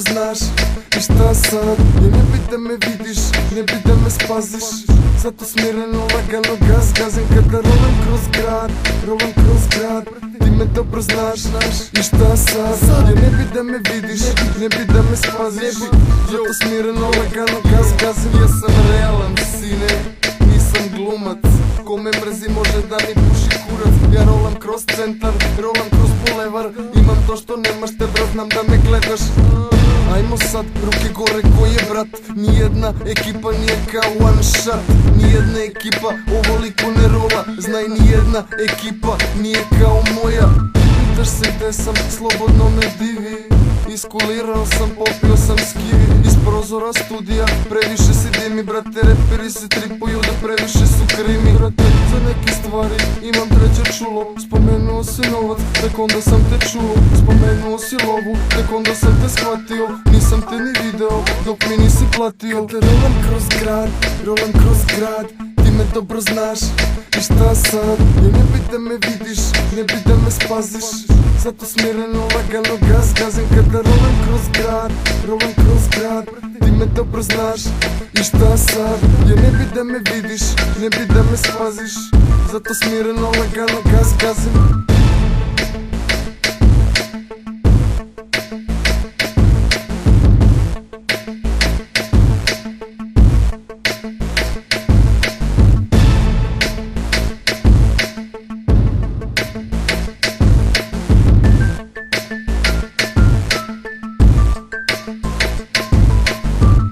znaš. I šta sad? Ja ne bi da me vidiš, ne bi da me spaziš. Zato smireno, lagano gazim kada rolam kroz grad, rolam kroz grad. Ti me dobro znaš. I šta sad? Ja ne bi da me vidiš, ne bi da me spaziš. Zato smireno, lagano gazim. Ja sam realan, sine, nisam glumac. Ko me mrzi može da mi puši kurac. Ja rolam kroz centar, rolam kroz bulevar. Imam to što nemaš, te brat, znam da me gledaš. Ajmo sad, ruke gore ko je brat. Nijedna ekipa nije kao one shot. Nijedna ekipa ovoliko ne rola. Znaj, nijedna ekipa nije kao moja. Pitaš se gde sam, slobodno me divi. Iskulirao sam, popio sam skivi. Iz prozora studija, previše si dimi. Brate, reperi se tripuju da previše su krimi. Brate, za neke stvari imam treće čulo. Spomenuo si novac, tek onda sam te čuo. Spomenuo si lovu, tek onda sam te shvatio. Nisam te ni video, dok mi nisi platio. Kad rolam kroz grad, rolam kroz grad. Ti me dobro znaš. I šta sad? Ja ne bi da me vidiš, ne bi da me spaziš. Zato smireno, lagano gazim kada rolam kroz grad, rolam kroz grad. Ti me dobro znaš. I šta sad? Ja ne bi da me vidiš, ne bi da me spaziš. Zato smireno, lagano gazim.